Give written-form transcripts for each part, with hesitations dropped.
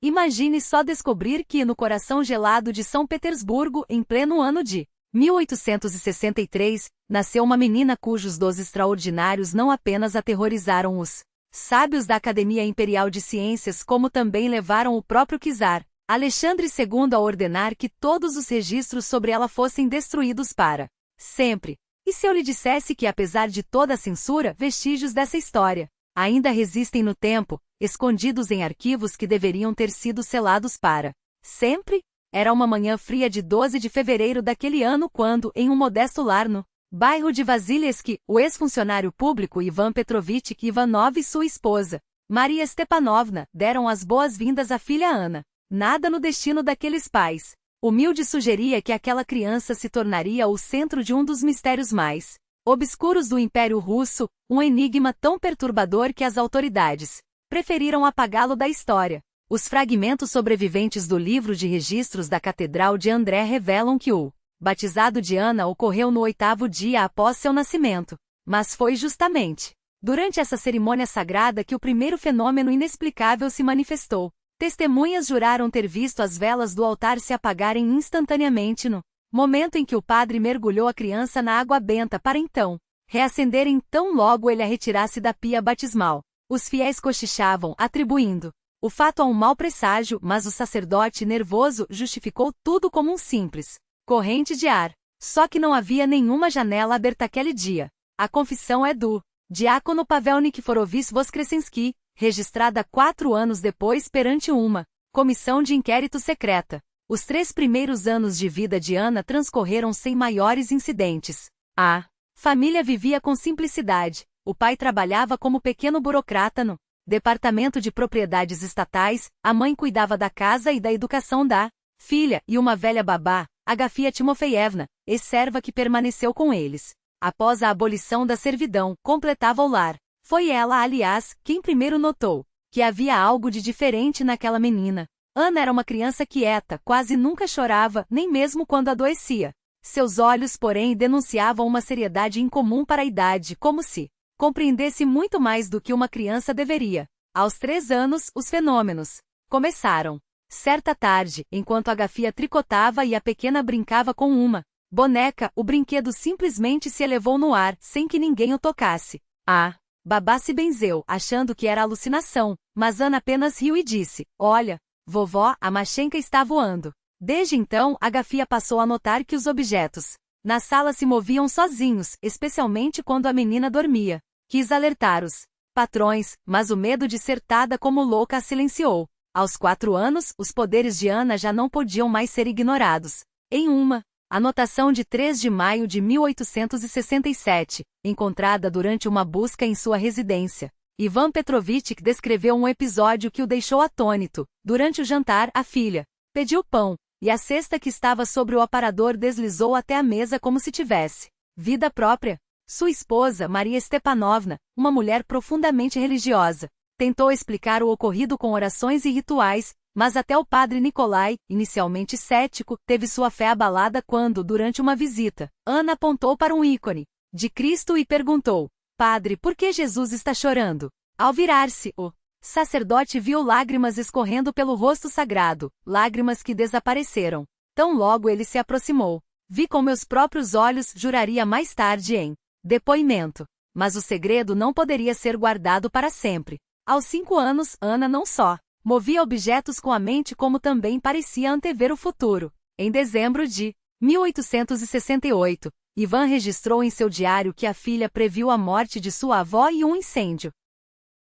Imagine só descobrir que, no coração gelado de São Petersburgo, em pleno ano de 1863, nasceu uma menina cujos dons extraordinários não apenas aterrorizaram os sábios da Academia Imperial de Ciências, como também levaram o próprio czar Alexandre II a ordenar que todos os registros sobre ela fossem destruídos para sempre. E se eu lhe dissesse que, apesar de toda a censura, vestígios dessa história ainda resistem no tempo, escondidos em arquivos que deveriam ter sido selados para sempre? Era uma manhã fria de 12 de fevereiro daquele ano quando, em um modesto lar no bairro de Vasilevsky, o ex-funcionário público Ivan Petrovich Ivanov e sua esposa, Maria Stepanovna, deram as boas-vindas à filha Ana. Nada no destino daqueles pais humilde sugeria que aquela criança se tornaria o centro de um dos mistérios mais obscuros do Império Russo, um enigma tão perturbador que as autoridades preferiram apagá-lo da história. Os fragmentos sobreviventes do livro de registros da Catedral de André revelam que o batizado de Ana ocorreu no 8º dia após seu nascimento. Mas foi justamente durante essa cerimônia sagrada que o primeiro fenômeno inexplicável se manifestou. Testemunhas juraram ter visto as velas do altar se apagarem instantaneamente no momento em que o padre mergulhou a criança na água benta para então reacenderem tão logo ele a retirasse da pia batismal. Os fiéis cochichavam, atribuindo o fato a um mau presságio, mas o sacerdote nervoso justificou tudo como um simples corrente de ar. Só que não havia nenhuma janela aberta aquele dia. A confissão é do diácono Pavel Nikiforovich Voskresensky, registrada 4 anos depois perante uma comissão de inquérito secreta. Os 3 primeiros anos de vida de Ana transcorreram sem maiores incidentes. A família vivia com simplicidade. O pai trabalhava como pequeno burocrata no Departamento de Propriedades Estatais, a mãe cuidava da casa e da educação da filha, e uma velha babá, Agafia Timofeyevna, ex-serva que permaneceu com eles após a abolição da servidão, completava o lar. Foi ela, aliás, quem primeiro notou que havia algo de diferente naquela menina. Ana era uma criança quieta, quase nunca chorava, nem mesmo quando adoecia. Seus olhos, porém, denunciavam uma seriedade incomum para a idade, como se compreendesse muito mais do que uma criança deveria. Aos 3 anos, os fenômenos começaram. Certa tarde, enquanto Agafia tricotava e a pequena brincava com uma boneca, o brinquedo simplesmente se elevou no ar, sem que ninguém o tocasse. A babá se benzeu, achando que era alucinação, mas Ana apenas riu e disse: "Olha, vovó, a Mashenka está voando." Desde então, Agafia passou a notar que os objetos na sala se moviam sozinhos, especialmente quando a menina dormia. Quis alertar os patrões, mas o medo de ser tada como louca a silenciou. Aos 4 anos, os poderes de Ana já não podiam mais ser ignorados. Em uma anotação de 3 de maio de 1867, encontrada durante uma busca em sua residência, Ivan Petrovich descreveu um episódio que o deixou atônito. Durante o jantar, a filha pediu pão, e a cesta que estava sobre o aparador deslizou até a mesa como se tivesse vida própria. Sua esposa, Maria Stepanovna, uma mulher profundamente religiosa, tentou explicar o ocorrido com orações e rituais, mas até o padre Nikolai, inicialmente cético, teve sua fé abalada quando, durante uma visita, Ana apontou para um ícone de Cristo e perguntou: "Padre, por que Jesus está chorando?" Ao virar-se, o sacerdote viu lágrimas escorrendo pelo rosto sagrado, lágrimas que desapareceram. Tão logo ele se aproximou. "Vi com meus próprios olhos", juraria mais tarde em depoimento. Mas o segredo não poderia ser guardado para sempre. Aos 5 anos, Ana não só movia objetos com a mente como também parecia antever o futuro. Em dezembro de 1868, Ivan registrou em seu diário que a filha previu a morte de sua avó e um incêndio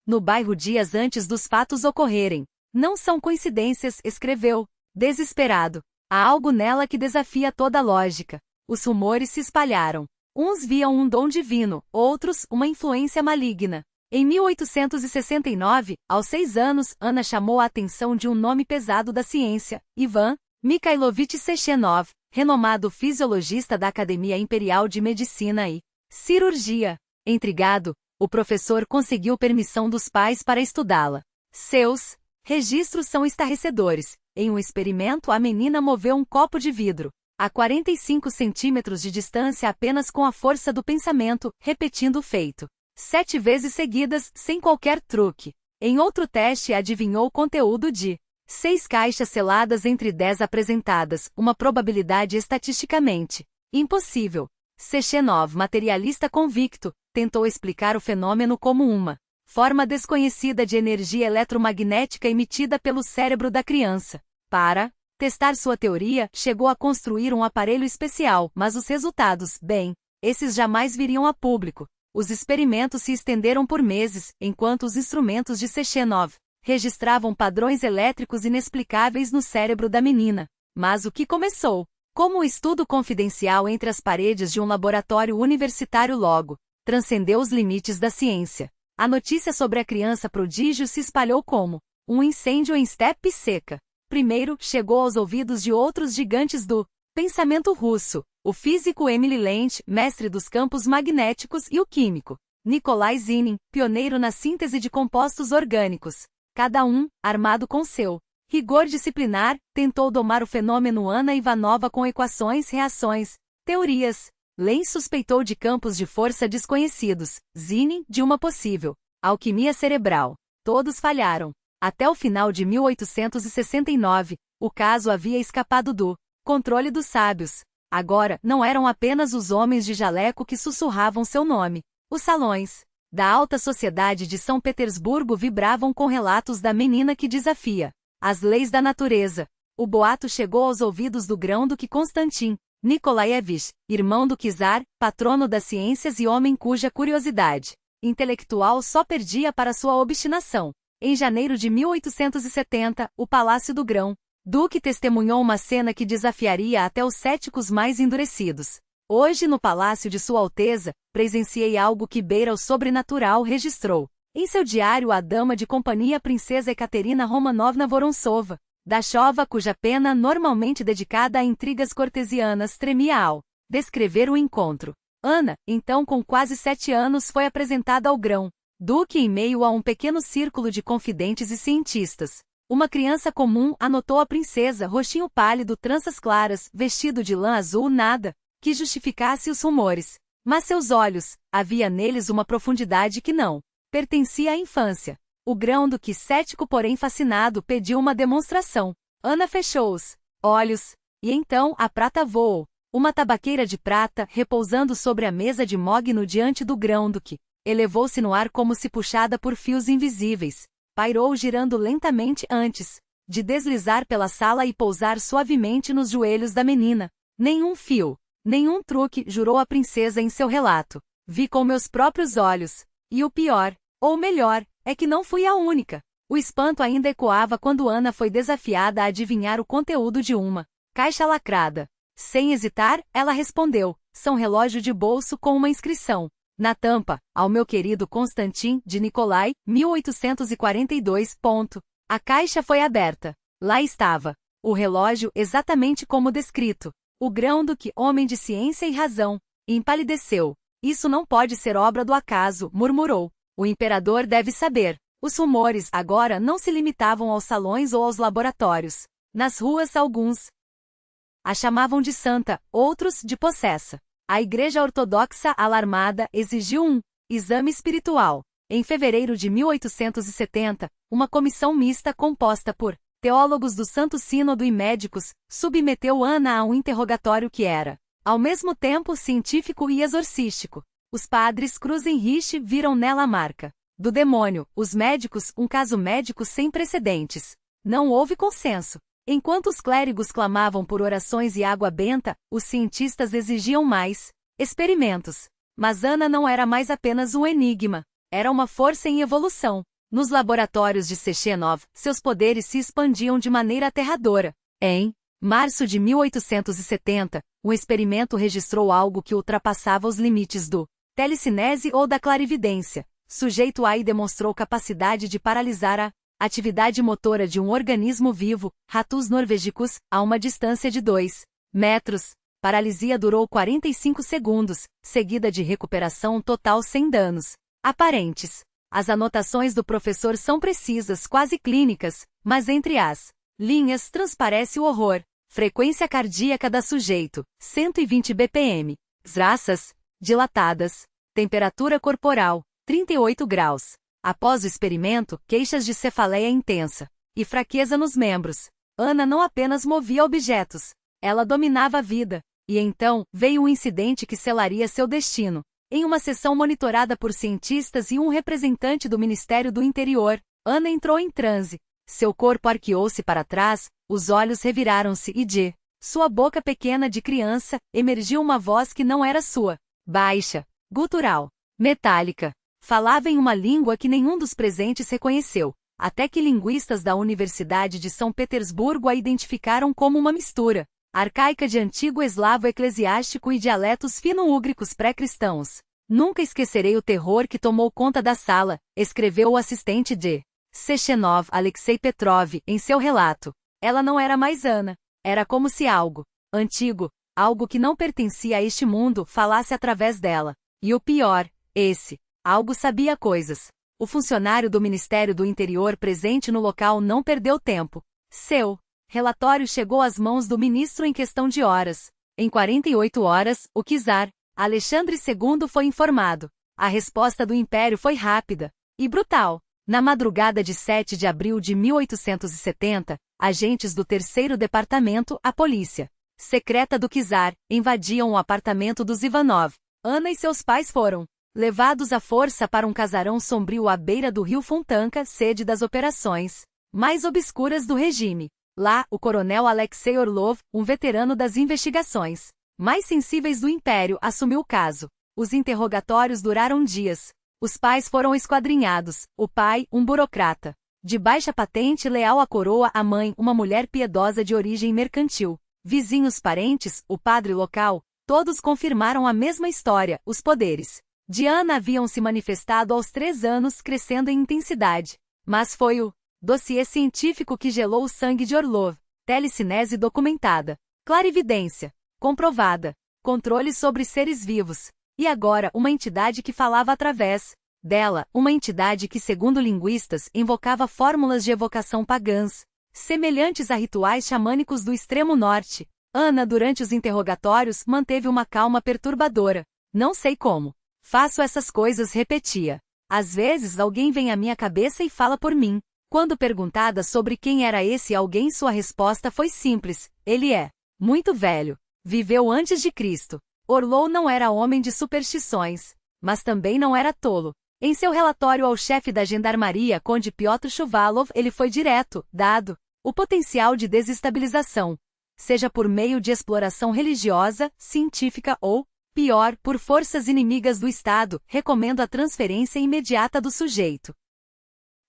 no bairro dias antes dos fatos ocorrerem. "Não são coincidências", escreveu, desesperado. "Há algo nela que desafia toda a lógica." Os rumores se espalharam. Uns viam um dom divino, outros, uma influência maligna. Em 1869, aos 6 anos, Ana chamou a atenção de um nome pesado da ciência, Ivan Mikhailovich Sechenov, renomado fisiologista da Academia Imperial de Medicina e Cirurgia. Intrigado, o professor conseguiu permissão dos pais para estudá-la. Seus registros são estarrecedores. Em um experimento, a menina moveu um copo de vidro a 45 centímetros de distância apenas com a força do pensamento, repetindo o feito 7 vezes seguidas, sem qualquer truque. Em outro teste, adivinhou o conteúdo de 6 caixas seladas entre 10 apresentadas, uma probabilidade estatisticamente impossível. Sechenov, materialista convicto, tentou explicar o fenômeno como uma forma desconhecida de energia eletromagnética emitida pelo cérebro da criança. Para testar sua teoria, chegou a construir um aparelho especial, mas os resultados, esses jamais viriam a público. Os experimentos se estenderam por meses, enquanto os instrumentos de Sechenov registravam padrões elétricos inexplicáveis no cérebro da menina. Mas o que começou como um estudo confidencial entre as paredes de um laboratório universitário logo transcendeu os limites da ciência. A notícia sobre a criança prodígio se espalhou como um incêndio em estepe seca. Primeiro, chegou aos ouvidos de outros gigantes do pensamento russo, o físico Emily Lent, mestre dos campos magnéticos, e o químico Nikolai Zinin, pioneiro na síntese de compostos orgânicos. Cada um, armado com seu rigor disciplinar, tentou domar o fenômeno Anna Ivanova com equações, reações, teorias. Lent suspeitou de campos de força desconhecidos, Zinin, de uma possível alquimia cerebral. Todos falharam. Até o final de 1869, o caso havia escapado do controle dos sábios. Agora, não eram apenas os homens de jaleco que sussurravam seu nome. Os salões da alta sociedade de São Petersburgo vibravam com relatos da menina que desafia as leis da natureza. O boato chegou aos ouvidos do grão-duque Konstantin Nikolaevich, irmão do czar, patrono das ciências e homem cuja curiosidade intelectual só perdia para sua obstinação. Em janeiro de 1870, o Palácio do Grão-Duque testemunhou uma cena que desafiaria até os céticos mais endurecidos. Hoje, no Palácio de Sua Alteza, presenciei algo que beira o sobrenatural, registrou em seu diário a dama de companhia princesa Ekaterina Romanovna Vorontsova, da Chova, cuja pena, normalmente dedicada a intrigas cortesianas, tremia ao descrever o encontro. Ana, então com quase 7 anos, foi apresentada ao Grão-Duque em meio a um pequeno círculo de confidentes e cientistas. Uma criança comum, anotou a princesa, rostinho pálido, tranças claras, vestido de lã azul, nada que justificasse os rumores. Mas seus olhos, havia neles uma profundidade que não pertencia à infância. O grão-duque, cético porém fascinado, pediu uma demonstração. Ana fechou os olhos, e então a prata voou. Uma tabaqueira de prata, repousando sobre a mesa de mogno diante do grão-duque, elevou-se no ar como se puxada por fios invisíveis. Pairou girando lentamente antes de deslizar pela sala e pousar suavemente nos joelhos da menina. Nenhum fio, nenhum truque, jurou a princesa em seu relato. Vi com meus próprios olhos. E o pior, ou melhor, é que não fui a única. O espanto ainda ecoava quando Ana foi desafiada a adivinhar o conteúdo de uma caixa lacrada. Sem hesitar, ela respondeu: são relógio de bolso com uma inscrição. Na tampa, ao meu querido Konstantin, de Nikolai, 1842. A caixa foi aberta. Lá estava o relógio exatamente como descrito. O grão-duque, homem de ciência e razão, empalideceu. Isso não pode ser obra do acaso, murmurou. O imperador deve saber. Os rumores agora não se limitavam aos salões ou aos laboratórios. Nas ruas, alguns a chamavam de santa, outros de possessa. A Igreja Ortodoxa, alarmada, exigiu um exame espiritual. Em fevereiro de 1870, uma comissão mista composta por teólogos do Santo Sínodo e médicos submeteu Ana a um interrogatório que era, ao mesmo tempo, científico e exorcístico. Os padres Cruz-Henrique viram nela a marca do demônio, os médicos, um caso médico sem precedentes. Não houve consenso. Enquanto os clérigos clamavam por orações e água benta, os cientistas exigiam mais experimentos. Mas Ana não era mais apenas um enigma. Era uma força em evolução. Nos laboratórios de Sechenov, seus poderes se expandiam de maneira aterradora. Em março de 1870, um experimento registrou algo que ultrapassava os limites do telecinese ou da clarividência. Sujeito A demonstrou capacidade de paralisar a atividade motora de um organismo vivo, ratos norvégicos, a uma distância de 2 metros. Paralisia durou 45 segundos, seguida de recuperação total sem danos aparentes. As anotações do professor são precisas, quase clínicas, mas entre as linhas transparece o horror. Frequência cardíaca da sujeito, 120 bpm. Raças, dilatadas. Temperatura corporal, 38 graus. Após o experimento, queixas de cefaleia intensa. e fraqueza nos membros. Ana não apenas movia objetos, ela dominava a vida. E então, veio um incidente que selaria seu destino. Em uma sessão monitorada por cientistas e um representante do Ministério do Interior, Ana entrou em transe. Seu corpo arqueou-se para trás, os olhos reviraram-se e de sua boca pequena de criança, emergiu uma voz que não era sua. Baixa, gutural, metálica. Falava em uma língua que nenhum dos presentes reconheceu, até que linguistas da Universidade de São Petersburgo a identificaram como uma mistura arcaica de antigo eslavo eclesiástico e dialetos fino-úgricos pré-cristãos. Nunca esquecerei o terror que tomou conta da sala, escreveu o assistente de Sechenov, Alexei Petrov, em seu relato. Ela não era mais Ana. Era como se algo antigo, algo que não pertencia a este mundo, falasse através dela. E o pior, esse algo sabia coisas. O funcionário do Ministério do Interior presente no local não perdeu tempo. Seu relatório chegou às mãos do ministro em questão de horas. Em 48 horas, o czar Alexandre II foi informado. A resposta do Império foi rápida e brutal. Na madrugada de 7 de abril de 1870, agentes do 3º Departamento, a polícia secreta do czar, invadiam o apartamento dos Ivanov. Ana e seus pais foram levados à força para um casarão sombrio à beira do rio Fontanka, sede das operações mais obscuras do regime. Lá, o coronel Alexei Orlov, um veterano das investigações mais sensíveis do Império, assumiu o caso. Os interrogatórios duraram dias. Os pais foram esquadrinhados. O pai, um burocrata de baixa patente leal à coroa, a mãe, uma mulher piedosa de origem mercantil. Vizinhos, parentes, o padre local, todos confirmaram a mesma história. Os poderes de Ana haviam se manifestado aos 3 anos, crescendo em intensidade. Mas foi o dossiê científico que gelou o sangue de Orlov. Telecinese documentada, clarividência comprovada, controle sobre seres vivos. E agora, uma entidade que falava através dela, uma entidade que, segundo linguistas, invocava fórmulas de evocação pagãs, semelhantes a rituais xamânicos do extremo norte. Ana, durante os interrogatórios, manteve uma calma perturbadora. Não sei como faço essas coisas, repetia. Às vezes alguém vem à minha cabeça e fala por mim. Quando perguntada sobre quem era esse alguém, sua resposta foi simples: ele é muito velho. Viveu antes de Cristo. Orlov não era homem de superstições, mas também não era tolo. Em seu relatório ao chefe da gendarmaria, Conde Pyotr Shuvalov, ele foi direto, dado o potencial de desestabilização, seja por meio de exploração religiosa, científica ou, pior, por forças inimigas do Estado, recomendo a transferência imediata do sujeito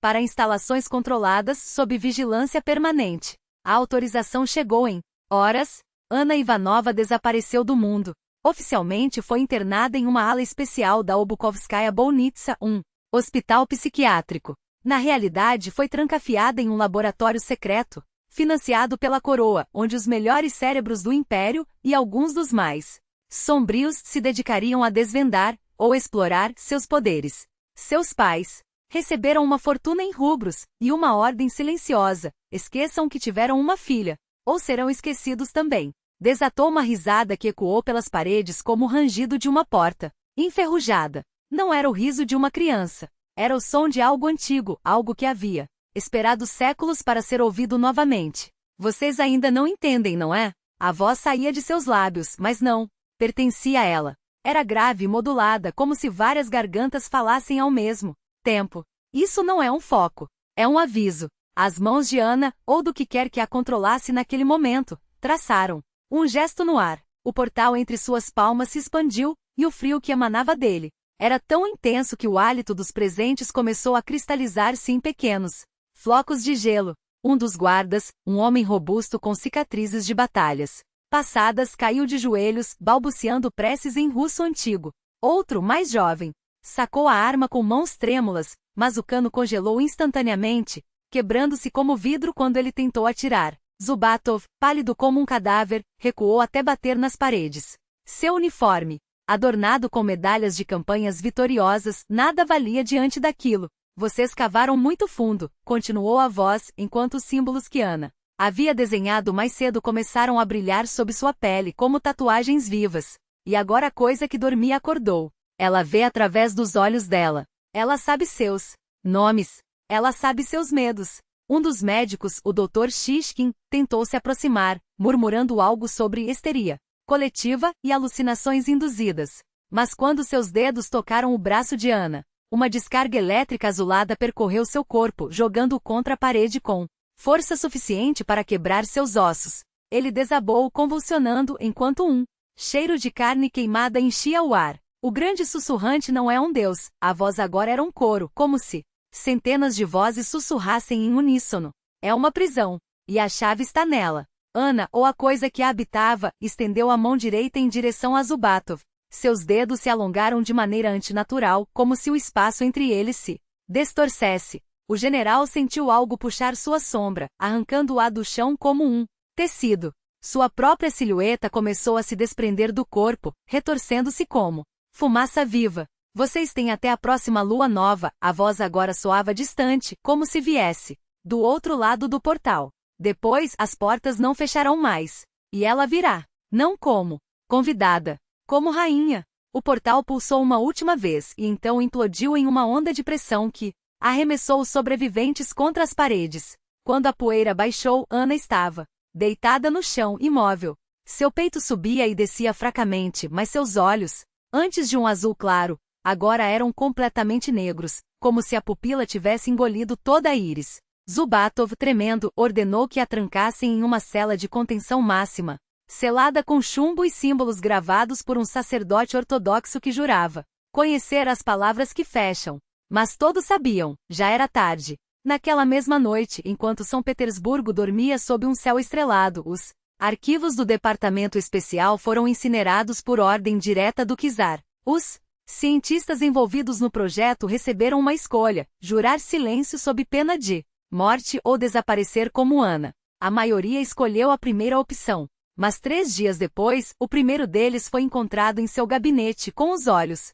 para instalações controladas sob vigilância permanente. A autorização chegou em horas. Ana Ivanova desapareceu do mundo. Oficialmente foi internada em uma ala especial da Obukovskaya Bolnitsa, um hospital psiquiátrico. Na realidade, foi trancafiada em um laboratório secreto, financiado pela coroa, onde os melhores cérebros do Império, e alguns dos mais sombrios, se dedicariam a desvendar, ou explorar, seus poderes. Seus pais receberam uma fortuna em rubros, e uma ordem silenciosa: esqueçam que tiveram uma filha, ou serão esquecidos também. Desatou uma risada que ecoou pelas paredes como o rangido de uma porta enferrujada. Não era o riso de uma criança. Era o som de algo antigo, algo que havia esperado séculos para ser ouvido novamente. Vocês ainda não entendem, não é? A voz saía de seus lábios, mas não pertencia a ela. Era grave e modulada, como se várias gargantas falassem ao mesmo tempo. Isso não é um foco. É um aviso. As mãos de Ana, ou do que quer que a controlasse naquele momento, traçaram um gesto no ar. O portal entre suas palmas se expandiu, e o frio que emanava dele era tão intenso que o hálito dos presentes começou a cristalizar-se em pequenos flocos de gelo. Um dos guardas, um homem robusto com cicatrizes de batalhas passadas, caiu de joelhos, balbuciando preces em russo antigo. Outro, mais jovem, sacou a arma com mãos trêmulas, mas o cano congelou instantaneamente, quebrando-se como vidro quando ele tentou atirar. Zubatov, pálido como um cadáver, recuou até bater nas paredes. Seu uniforme, adornado com medalhas de campanhas vitoriosas, nada valia diante daquilo. Vocês cavaram muito fundo, continuou a voz, enquanto os símbolos que Ana havia desenhado mais cedo começaram a brilhar sob sua pele como tatuagens vivas. E agora a coisa que dormia acordou. Ela vê através dos olhos dela. Ela sabe seus nomes. Ela sabe seus medos. Um dos médicos, o Dr. Shishkin, tentou se aproximar, murmurando algo sobre histeria coletiva e alucinações induzidas. Mas quando seus dedos tocaram o braço de Ana, uma descarga elétrica azulada percorreu seu corpo, jogando-o contra a parede com força suficiente para quebrar seus ossos. Ele desabou convulsionando enquanto um cheiro de carne queimada enchia o ar. O grande sussurrante não é um deus, a voz agora era um coro, como se centenas de vozes sussurrassem em uníssono. É uma prisão, e a chave está nela. Ana, ou a coisa que a habitava, estendeu a mão direita em direção a Zubatov. Seus dedos se alongaram de maneira antinatural, como se o espaço entre eles se distorcesse. O general sentiu algo puxar sua sombra, arrancando-a do chão como um tecido. Sua própria silhueta começou a se desprender do corpo, retorcendo-se como fumaça viva. Vocês têm até a próxima lua nova, a voz agora soava distante, como se viesse do outro lado do portal. Depois, as portas não fecharão mais. E ela virá. Não como convidada. Como rainha. O portal pulsou uma última vez e então implodiu em uma onda de pressão que arremessou os sobreviventes contra as paredes. Quando a poeira baixou, Ana estava deitada no chão, imóvel. Seu peito subia e descia fracamente, mas seus olhos, antes de um azul claro, agora eram completamente negros, como se a pupila tivesse engolido toda a íris. Zubatov, tremendo, ordenou que a trancassem em uma cela de contenção máxima, selada com chumbo e símbolos gravados por um sacerdote ortodoxo que jurava conhecer as palavras que fecham. Mas todos sabiam, já era tarde. Naquela mesma noite, enquanto São Petersburgo dormia sob um céu estrelado, os arquivos do Departamento Especial foram incinerados por ordem direta do czar. Os cientistas envolvidos no projeto receberam uma escolha: jurar silêncio sob pena de morte ou desaparecer como Ana. A maioria escolheu a primeira opção. Mas 3 dias depois, o primeiro deles foi encontrado em seu gabinete com os olhos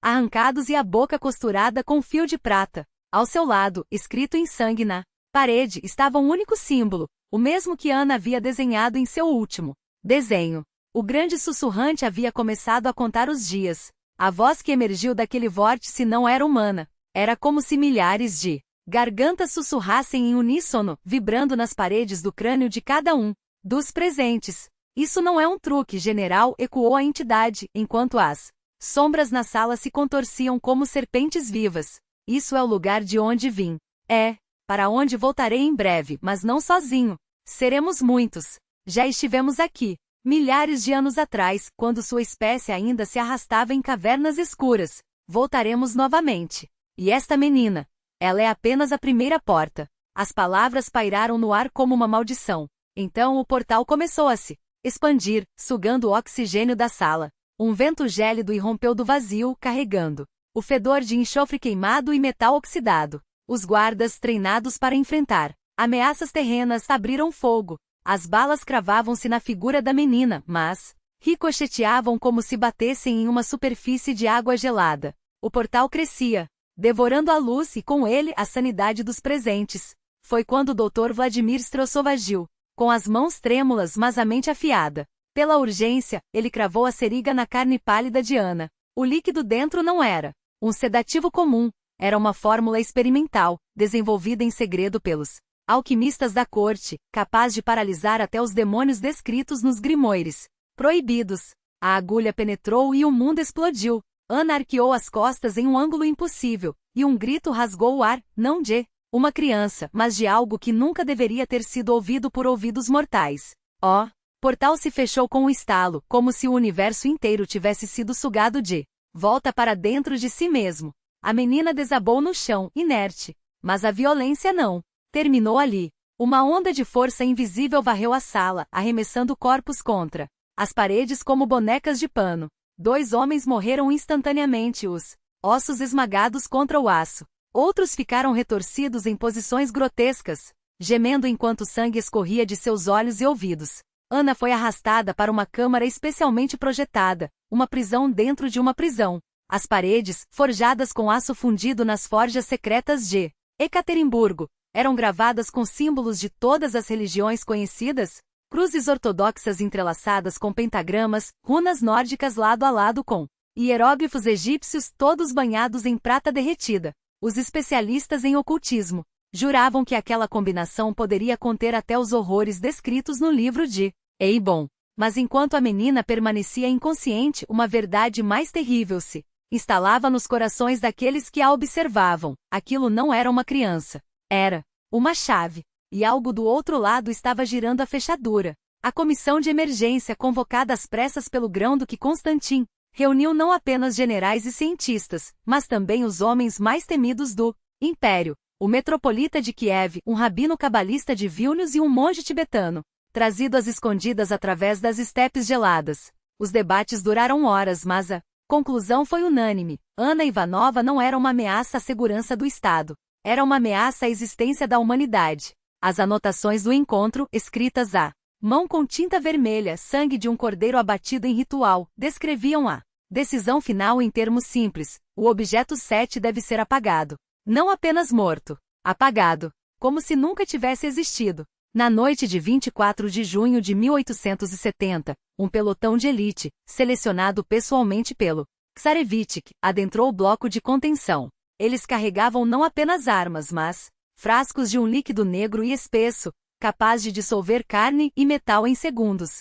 arrancados e a boca costurada com fio de prata. Ao seu lado, escrito em sangue na parede, estava um único símbolo, o mesmo que Ana havia desenhado em seu último desenho. O grande sussurrante havia começado a contar os dias. A voz que emergiu daquele vórtice não era humana. Era como se milhares de gargantas sussurrassem em uníssono, vibrando nas paredes do crânio de cada um dos presentes. Isso não é um truque, general, ecoou a entidade, enquanto as sombras na sala se contorciam como serpentes vivas. Isso é o lugar de onde vim. É, para onde voltarei em breve, mas não sozinho. Seremos muitos. Já estivemos aqui, milhares de anos atrás, quando sua espécie ainda se arrastava em cavernas escuras. Voltaremos novamente. E esta menina? Ela é apenas a primeira porta. As palavras pairaram no ar como uma maldição. Então o portal começou a se expandir, sugando o oxigênio da sala. Um vento gélido irrompeu do vazio, carregando o fedor de enxofre queimado e metal oxidado. Os guardas, treinados para enfrentar ameaças terrenas, abriram fogo. As balas cravavam-se na figura da menina, mas ricocheteavam como se batessem em uma superfície de água gelada. O portal crescia, devorando a luz e com ele a sanidade dos presentes. Foi quando o Dr. Vladimir Strossov agiu, com as mãos trêmulas mas a mente afiada. Pela urgência, ele cravou a seringa na carne pálida de Ana. O líquido dentro não era um sedativo comum, era uma fórmula experimental, desenvolvida em segredo pelos alquimistas da corte, capaz de paralisar até os demônios descritos nos grimoires proibidos. A agulha penetrou e o mundo explodiu. Ana arqueou as costas em um ângulo impossível, e um grito rasgou o ar, não de uma criança, mas de algo que nunca deveria ter sido ouvido por ouvidos mortais. O portal se fechou com um estalo, como se o universo inteiro tivesse sido sugado de volta para dentro de si mesmo. A menina desabou no chão, inerte. Mas a violência não terminou ali. Uma onda de força invisível varreu a sala, arremessando corpos contra as paredes como bonecas de pano. 2 homens morreram instantaneamente, os ossos esmagados contra o aço. Outros ficaram retorcidos em posições grotescas, gemendo enquanto sangue escorria de seus olhos e ouvidos. Ana foi arrastada para uma câmara especialmente projetada, uma prisão dentro de uma prisão. As paredes, forjadas com aço fundido nas forjas secretas de Ekaterimburgo, eram gravadas com símbolos de todas as religiões conhecidas, cruzes ortodoxas entrelaçadas com pentagramas, runas nórdicas lado a lado com hieróglifos egípcios todos banhados em prata derretida. Os especialistas em ocultismo Juravam que aquela combinação poderia conter até os horrores descritos no livro de Eibon. Mas enquanto a menina permanecia inconsciente, uma verdade mais terrível se instalava nos corações daqueles que a observavam. Aquilo não era uma criança. Era uma chave. E algo do outro lado estava girando a fechadura. A comissão de emergência, convocada às pressas pelo Grão-Duque Constantin, reuniu não apenas generais e cientistas, mas também os homens mais temidos do Império. O metropolita de Kiev, um rabino cabalista de Vilnius e um monge tibetano, trazido às escondidas através das estepes geladas. Os debates duraram horas, mas a conclusão foi unânime. Ana Ivanova não era uma ameaça à segurança do Estado. Era uma ameaça à existência da humanidade. As anotações do encontro, escritas à mão com tinta vermelha, sangue de um cordeiro abatido em ritual, descreviam a decisão final em termos simples: o objeto 7 deve ser apagado. Não apenas morto, apagado, como se nunca tivesse existido. Na noite de 24 de junho de 1870, um pelotão de elite, selecionado pessoalmente pelo Czarevich, adentrou o bloco de contenção. Eles carregavam não apenas armas, mas frascos de um líquido negro e espesso, capaz de dissolver carne e metal em segundos.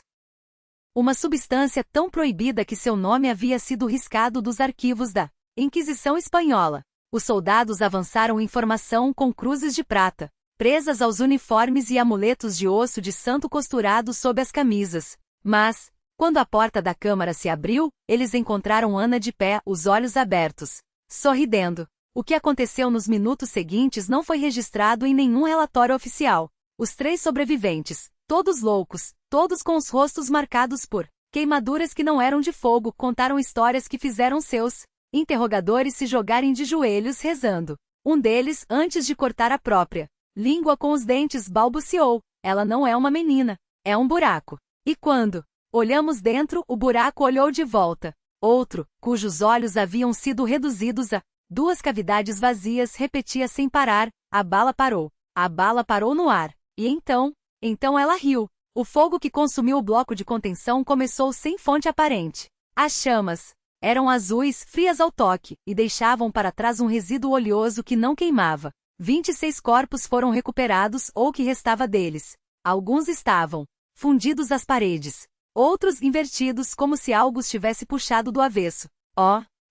Uma substância tão proibida que seu nome havia sido riscado dos arquivos da Inquisição Espanhola. Os soldados avançaram em formação com cruzes de prata, presas aos uniformes e amuletos de osso de santo costurados sob as camisas. Mas, quando a porta da câmara se abriu, eles encontraram Ana de pé, os olhos abertos, sorridendo. O que aconteceu nos minutos seguintes não foi registrado em nenhum relatório oficial. Os 3 sobreviventes, todos loucos, todos com os rostos marcados por queimaduras que não eram de fogo, contaram histórias que fizeram seus interrogadores se jogarem de joelhos rezando. Um deles, antes de cortar a própria língua com os dentes, balbuciou: ela não é uma menina, é um buraco. E quando olhamos dentro, o buraco olhou de volta. Outro, cujos olhos haviam sido reduzidos a 2 cavidades vazias, repetia sem parar: a bala parou. A bala parou no ar. E então ela riu. O fogo que consumiu o bloco de contenção começou sem fonte aparente. As chamas eram azuis, frias ao toque, e deixavam para trás um resíduo oleoso que não queimava. 26 corpos foram recuperados, ou o que restava deles. Alguns estavam fundidos às paredes. Outros invertidos, como se algo os tivesse puxado do avesso.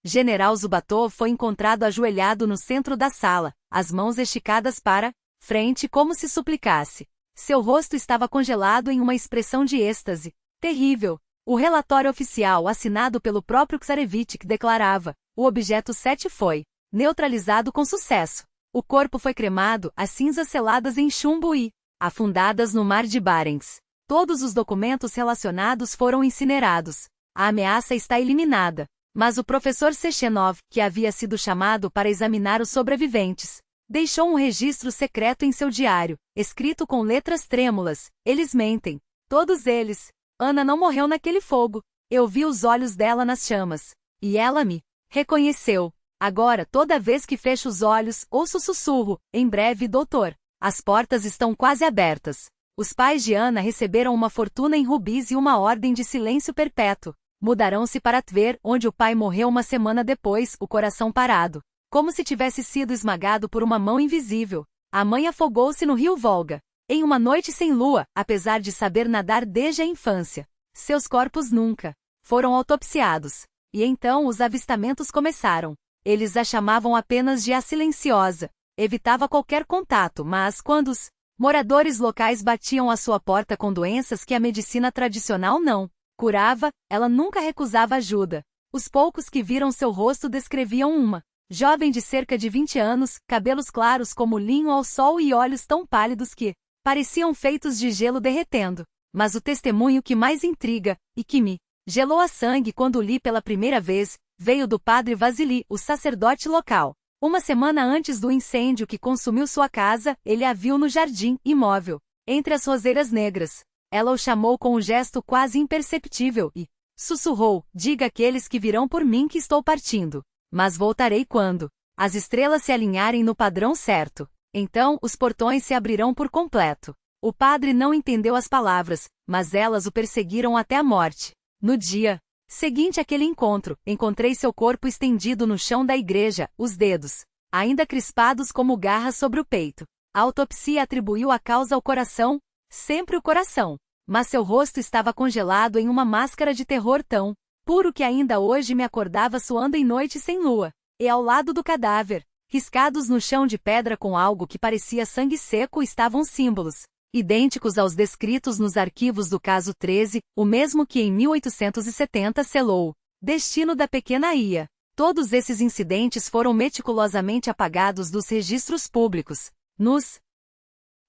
General Zubatov foi encontrado ajoelhado no centro da sala, as mãos esticadas para frente como se suplicasse. Seu rosto estava congelado em uma expressão de êxtase terrível. O relatório oficial, assinado pelo próprio Czarevich, declarava: o objeto 7 foi neutralizado com sucesso. O corpo foi cremado, as cinzas seladas em chumbo e afundadas no mar de Barents. Todos os documentos relacionados foram incinerados. A ameaça está eliminada. Mas o professor Sechenov, que havia sido chamado para examinar os sobreviventes, deixou um registro secreto em seu diário, escrito com letras trêmulas: eles mentem. Todos eles. Ana não morreu naquele fogo. Eu vi os olhos dela nas chamas. E ela me reconheceu. Agora, toda vez que fecho os olhos, ouço o sussurro: em breve, doutor. As portas estão quase abertas. Os pais de Ana receberam uma fortuna em rubis e uma ordem de silêncio perpétuo. Mudarão-se para Tver, onde o pai morreu uma semana depois, o coração parado, como se tivesse sido esmagado por uma mão invisível. A mãe afogou-se no rio Volga, em uma noite sem lua, apesar de saber nadar desde a infância. Seus corpos nunca foram autopsiados. E então os avistamentos começaram. Eles a chamavam apenas de a silenciosa. Evitava qualquer contato, mas quando os moradores locais batiam à sua porta com doenças que a medicina tradicional não curava, ela nunca recusava ajuda. Os poucos que viram seu rosto descreviam uma jovem de cerca de 20 anos, cabelos claros como linho ao sol e olhos tão pálidos que pareciam feitos de gelo derretendo. Mas o testemunho que mais intriga, e que me gelou a sangue quando o li pela primeira vez, veio do padre Vasily, o sacerdote local. Uma semana antes do incêndio que consumiu sua casa, ele a viu no jardim, imóvel, entre as roseiras negras. Ela o chamou com um gesto quase imperceptível e sussurrou: diga àqueles que virão por mim que estou partindo. Mas voltarei quando as estrelas se alinharem no padrão certo. Então, os portões se abrirão por completo. O padre não entendeu as palavras, mas elas o perseguiram até a morte. No dia seguinte àquele encontro, encontrei seu corpo estendido no chão da igreja, os dedos ainda crispados como garras sobre o peito. A autopsia atribuiu a causa ao coração, sempre o coração. Mas seu rosto estava congelado em uma máscara de terror tão puro que ainda hoje me acordava suando em noite sem lua. E ao lado do cadáver, riscados no chão de pedra com algo que parecia sangue seco, estavam símbolos idênticos aos descritos nos arquivos do caso 13, o mesmo que em 1870 selou o destino da pequena Ia. Todos esses incidentes foram meticulosamente apagados dos registros públicos, nos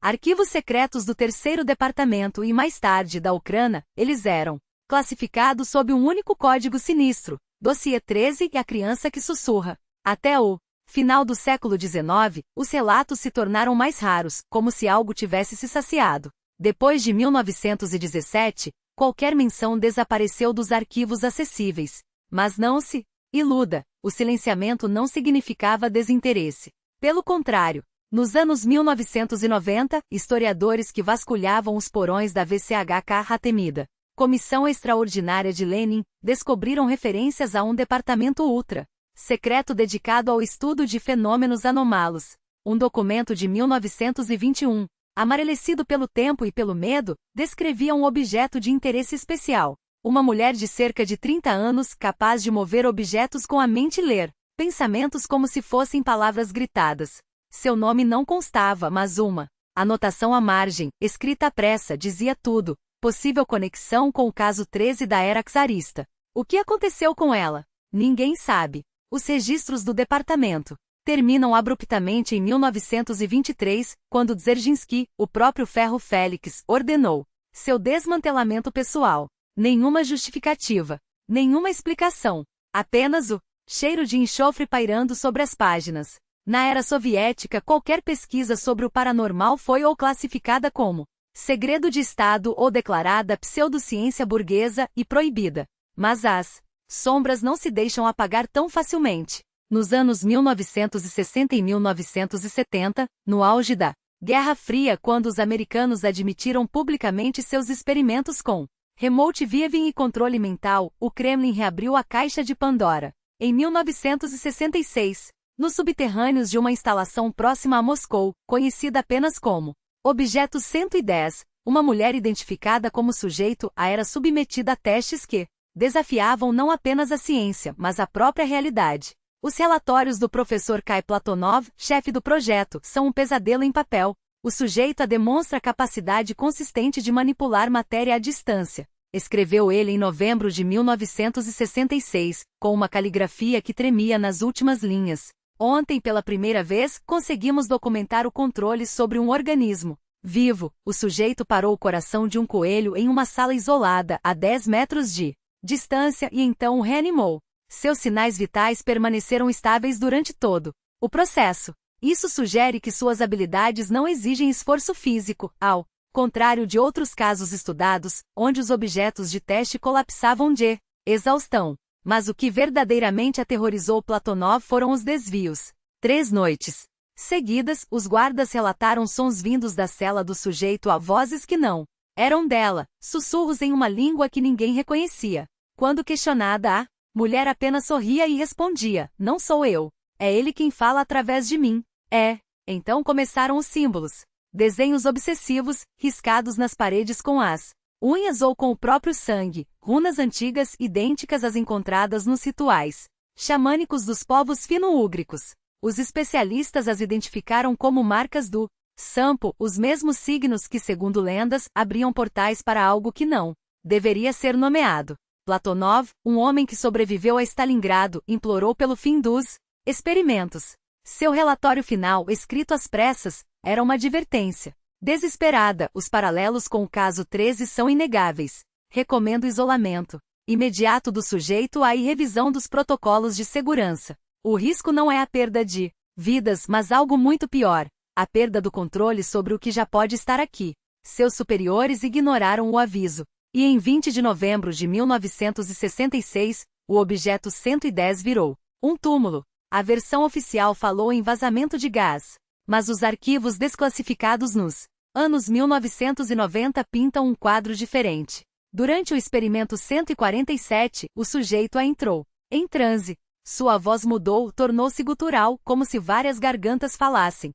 arquivos secretos do terceiro departamento e mais tarde da Ucrânia. Eles eram classificados sob um único código sinistro, Dossiê 13 e a criança que sussurra. Até o final do século XIX, os relatos se tornaram mais raros, como se algo tivesse se saciado. Depois de 1917, qualquer menção desapareceu dos arquivos acessíveis. Mas não se iluda, o silenciamento não significava desinteresse. Pelo contrário, nos anos 1990, historiadores que vasculhavam os porões da VCHK temida Comissão Extraordinária de Lenin descobriram referências a um departamento ultra secreto dedicado ao estudo de fenômenos anômalos. Um documento de 1921, amarelecido pelo tempo e pelo medo, descrevia um objeto de interesse especial. Uma mulher de cerca de 30 anos capaz de mover objetos com a mente e ler pensamentos como se fossem palavras gritadas. Seu nome não constava, mas uma anotação à margem, escrita à pressa, dizia tudo. Possível conexão com o caso 13 da era czarista. O que aconteceu com ela? Ninguém sabe. Os registros do departamento terminam abruptamente em 1923, quando Dzerzhinsky, o próprio Ferro Félix, ordenou seu desmantelamento pessoal. Nenhuma justificativa, nenhuma explicação, apenas o cheiro de enxofre pairando sobre as páginas. Na era soviética, qualquer pesquisa sobre o paranormal foi ou classificada como segredo de Estado ou declarada pseudociência burguesa e proibida. Mas as sombras não se deixam apagar tão facilmente. Nos anos 1960 e 1970, no auge da Guerra Fria, quando os americanos admitiram publicamente seus experimentos com remote viewing e controle mental, o Kremlin reabriu a caixa de Pandora. Em 1966, nos subterrâneos de uma instalação próxima a Moscou, conhecida apenas como Objeto 110, uma mulher identificada como sujeito A era submetida a testes que desafiavam não apenas a ciência, mas a própria realidade. Os relatórios do professor Kai Platonov, chefe do projeto, são um pesadelo em papel. O sujeito A demonstra capacidade consistente de manipular matéria à distância. Escreveu ele em novembro de 1966, com uma caligrafia que tremia nas últimas linhas. Ontem, pela primeira vez, conseguimos documentar o controle sobre um organismo vivo. O sujeito parou o coração de um coelho em uma sala isolada, a 10 metros de distância, e então o reanimou. Seus sinais vitais permaneceram estáveis durante todo o processo. Isso sugere que suas habilidades não exigem esforço físico, ao contrário de outros casos estudados, onde os objetos de teste colapsavam de exaustão. Mas o que verdadeiramente aterrorizou Platonov foram os desvios. 3 noites seguidas, os guardas relataram sons vindos da cela do sujeito a vozes que não eram dela, sussurros em uma língua que ninguém reconhecia. Quando questionada, a mulher apenas sorria e respondia: "Não sou eu. É ele quem fala através de mim." Então começaram os símbolos. Desenhos obsessivos, riscados nas paredes com as unhas ou com o próprio sangue, runas antigas idênticas às encontradas nos rituais xamânicos dos povos fino-úgricos. Os especialistas as identificaram como marcas do Sampo, os mesmos signos que, segundo lendas, abriam portais para algo que não deveria ser nomeado. Platonov, um homem que sobreviveu a Stalingrado, implorou pelo fim dos experimentos. Seu relatório final, escrito às pressas, era uma advertência desesperada. Os paralelos com o caso 13 são inegáveis. Recomendo isolamento imediato do sujeito A e revisão dos protocolos de segurança. O risco não é a perda de vidas, mas algo muito pior: a perda do controle sobre o que já pode estar aqui. Seus superiores ignoraram o aviso. E em 20 de novembro de 1966, o objeto 110 virou um túmulo. A versão oficial falou em vazamento de gás, mas os arquivos desclassificados nos anos 1990 pintam um quadro diferente. Durante o experimento 147, o sujeito A entrou em transe. Sua voz mudou, tornou-se gutural, como se várias gargantas falassem.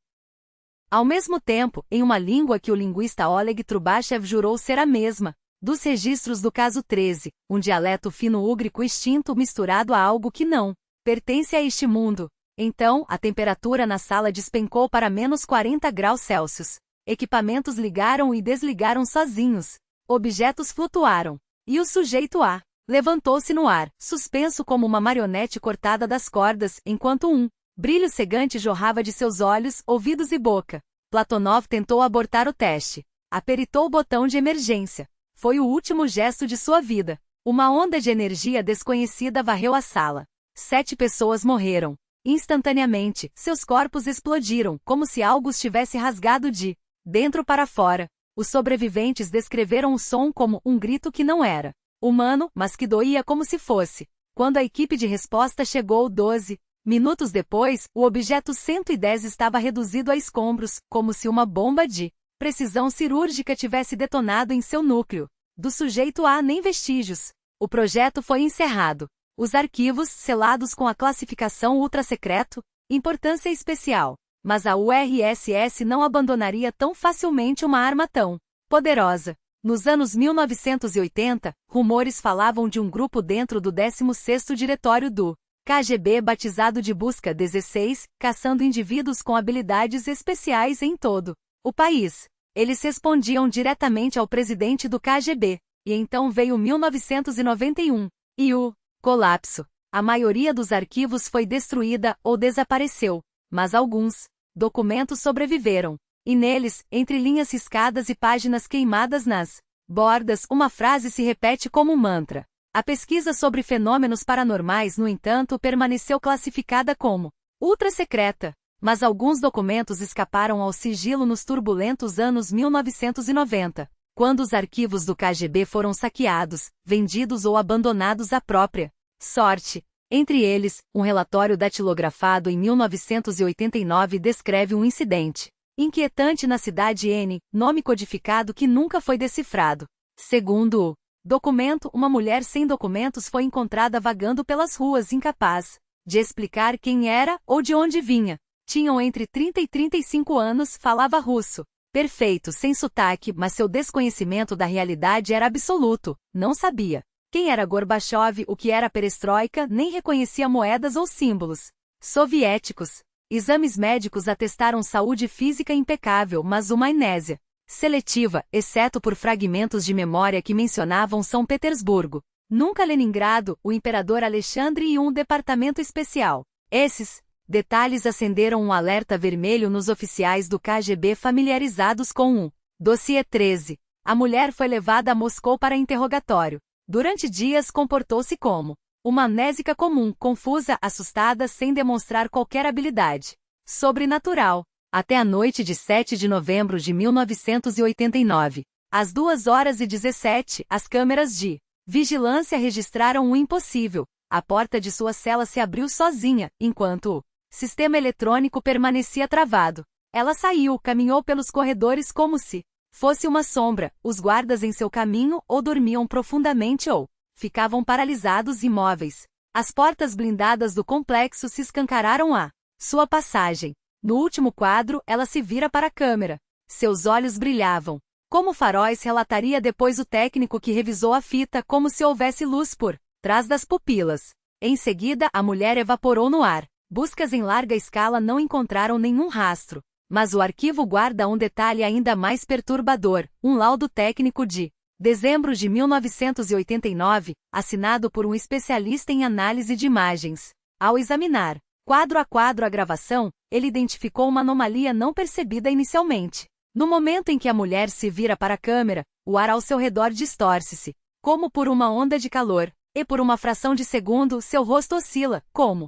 Ao mesmo tempo, em uma língua que o linguista Oleg Trubachev jurou ser a mesma, dos registros do caso 13, um dialeto fino-úgrico extinto misturado a algo que não pertence a este mundo. Então, a temperatura na sala despencou para menos 40 graus Celsius. Equipamentos ligaram e desligaram sozinhos. Objetos flutuaram. E o sujeito A levantou-se no ar, suspenso como uma marionete cortada das cordas, enquanto um brilho cegante jorrava de seus olhos, ouvidos e boca. Platonov tentou abortar o teste. Aperitou o botão de emergência. Foi o último gesto de sua vida. Uma onda de energia desconhecida varreu a sala. 7 pessoas morreram. Instantaneamente, seus corpos explodiram, como se algo os tivesse rasgado de dentro para fora. Os sobreviventes descreveram o som como um grito que não era humano, mas que doía como se fosse. Quando a equipe de resposta chegou 12 minutos depois, o objeto 110 estava reduzido a escombros, como se uma bomba de precisão cirúrgica tivesse detonado em seu núcleo. Do sujeito A nem vestígios. O projeto foi encerrado. Os arquivos, selados com a classificação ultra-secreto, importância especial. Mas a URSS não abandonaria tão facilmente uma arma tão poderosa. Nos anos 1980, rumores falavam de um grupo dentro do 16º Diretório do KGB batizado de Busca 16, caçando indivíduos com habilidades especiais em todo o país. Eles respondiam diretamente ao presidente do KGB. E então veio 1991. E o colapso. A maioria dos arquivos foi destruída ou desapareceu. Mas alguns documentos sobreviveram. E neles, entre linhas riscadas e páginas queimadas nas bordas, uma frase se repete como um mantra. A pesquisa sobre fenômenos paranormais, no entanto, permaneceu classificada como ultra-secreta. Mas alguns documentos escaparam ao sigilo nos turbulentos anos 1990, quando os arquivos do KGB foram saqueados, vendidos ou abandonados à própria sorte. Entre eles, um relatório datilografado em 1989 descreve um incidente inquietante na cidade N, nome codificado que nunca foi decifrado. Segundo o documento, uma mulher sem documentos foi encontrada vagando pelas ruas incapaz de explicar quem era ou de onde vinha. Tinham entre 30 e 35 anos, falava russo. Perfeito, sem sotaque, mas seu desconhecimento da realidade era absoluto. Não sabia quem era Gorbachev, o que era perestroika, nem reconhecia moedas ou símbolos soviéticos. Exames médicos atestaram saúde física impecável, mas uma amnésia seletiva, exceto por fragmentos de memória que mencionavam São Petersburgo, nunca Leningrado, o imperador Alexandre e um departamento especial. Esses detalhes acenderam um alerta vermelho nos oficiais do KGB familiarizados com o dossiê 13. A mulher foi levada a Moscou para interrogatório. Durante dias comportou-se como uma amnésica comum, confusa, assustada, sem demonstrar qualquer habilidade sobrenatural. Até a noite de 7 de novembro de 1989. Às 2h17, as câmeras de vigilância registraram o impossível. A porta de sua cela se abriu sozinha, enquanto o sistema eletrônico permanecia travado. Ela saiu, caminhou pelos corredores como se fosse uma sombra, os guardas em seu caminho ou dormiam profundamente ou ficavam paralisados imóveis. As portas blindadas do complexo se escancararam à sua passagem. No último quadro, ela se vira para a câmera. Seus olhos brilhavam. Como faróis, relataria depois o técnico que revisou a fita, como se houvesse luz por trás das pupilas. Em seguida, a mulher evaporou no ar. Buscas em larga escala não encontraram nenhum rastro. Mas o arquivo guarda um detalhe ainda mais perturbador, um laudo técnico de dezembro de 1989, assinado por um especialista em análise de imagens. Ao examinar quadro a quadro a gravação, ele identificou uma anomalia não percebida inicialmente. No momento em que a mulher se vira para a câmera, o ar ao seu redor distorce-se, como por uma onda de calor, e por uma fração de segundo seu rosto oscila, como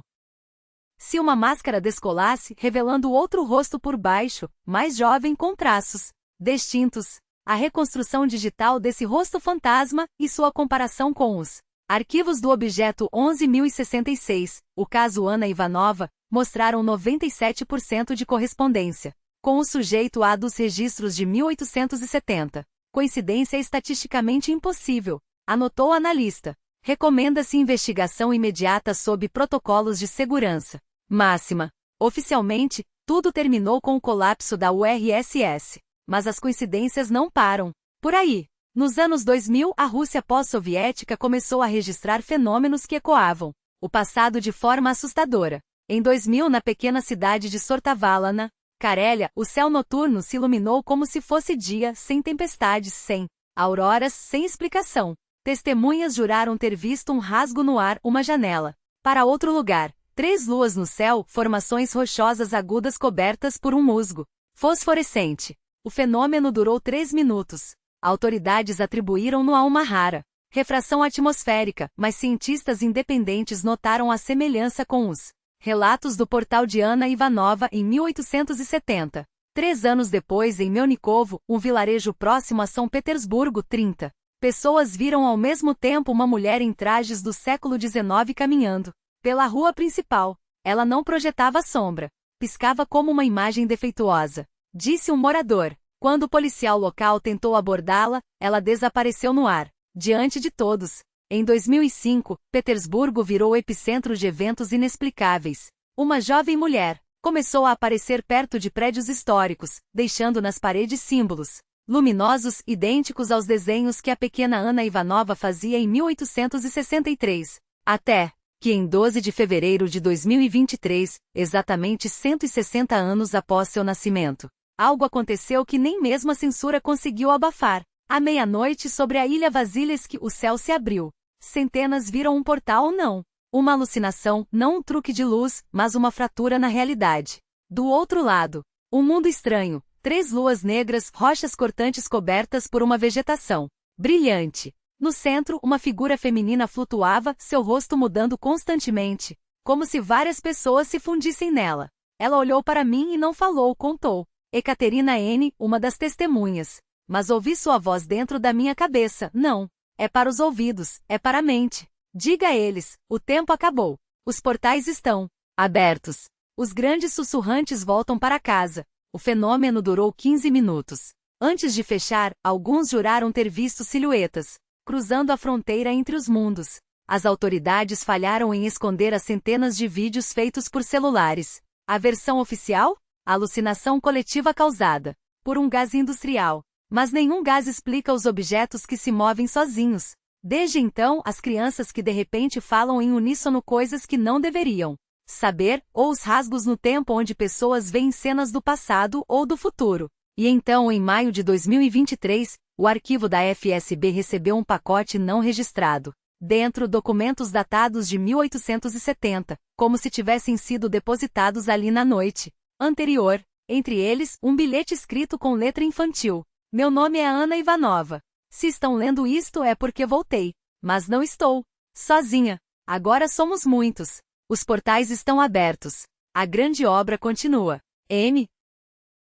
se uma máscara descolasse, revelando outro rosto por baixo, mais jovem com traços distintos. A reconstrução digital desse rosto fantasma e sua comparação com os arquivos do objeto 11.066, o caso Ana Ivanova, mostraram 97% de correspondência com o sujeito A dos registros de 1870. Coincidência estatisticamente impossível, anotou o analista. Recomenda-se investigação imediata sob protocolos de segurança máxima. Oficialmente, Tudo terminou com o colapso da URSS. Mas as coincidências não param por aí. Nos anos 2000, a Rússia pós-soviética começou a registrar fenômenos que ecoavam o passado de forma assustadora. Em 2000, na pequena cidade de Sortavala, na Carélia, o céu noturno se iluminou como se fosse dia, sem tempestades, sem auroras, sem explicação. Testemunhas juraram ter visto um rasgo no ar, uma janela. Para outro lugar, 3 luas no céu, formações rochosas agudas cobertas por um musgo fosforescente. O fenômeno durou 3 minutos. Autoridades atribuíram-no a uma rara refração atmosférica, mas cientistas independentes notaram a semelhança com os relatos do portal de Ana Ivanova em 1870. 3 anos depois, em Melnikovo, um vilarejo próximo a São Petersburgo, 30 pessoas viram ao mesmo tempo uma mulher em trajes do século XIX caminhando pela rua principal. Ela não projetava sombra. Piscava como uma imagem defeituosa. Disse um morador. Quando o policial local tentou abordá-la, ela desapareceu no ar, diante de todos. Em 2005, Petersburgo virou epicentro de eventos inexplicáveis. Uma jovem mulher começou a aparecer perto de prédios históricos, deixando nas paredes símbolos luminosos idênticos aos desenhos que a pequena Ana Ivanova fazia em 1863. Até que em 12 de fevereiro de 2023, exatamente 160 anos após seu nascimento, algo aconteceu que nem mesmo a censura conseguiu abafar. À meia-noite, sobre a ilha Vasilevsky, o céu se abriu. Centenas viram um portal não. Uma alucinação, não um truque de luz, mas uma fratura na realidade. Do outro lado, um mundo estranho. 3 luas negras, rochas cortantes cobertas por uma vegetação brilhante. No centro, uma figura feminina flutuava, seu rosto mudando constantemente, como se várias pessoas se fundissem nela. Ela olhou para mim e não falou, contou. Ekaterina N., uma das testemunhas. Mas ouvi sua voz dentro da minha cabeça. Não. É para os ouvidos, é para a mente. Diga a eles, o tempo acabou. Os portais estão abertos. Os grandes sussurrantes voltam para casa. O fenômeno durou 15 minutos. Antes de fechar, alguns juraram ter visto silhuetas cruzando a fronteira entre os mundos. As autoridades falharam em esconder as centenas de vídeos feitos por celulares. A versão oficial? A alucinação coletiva causada por um gás industrial. Mas nenhum gás explica os objetos que se movem sozinhos. Desde então, as crianças que de repente falam em uníssono coisas que não deveriam saber, ou os rasgos no tempo onde pessoas veem cenas do passado ou do futuro. E então, em maio de 2023, o arquivo da FSB recebeu um pacote não registrado. Dentro, documentos datados de 1870, como se tivessem sido depositados ali na noite anterior. Entre eles, um bilhete escrito com letra infantil. Meu nome é Ana Ivanova. Se estão lendo isto é porque voltei. Mas não estou sozinha. Agora somos muitos. Os portais estão abertos. A grande obra continua. M.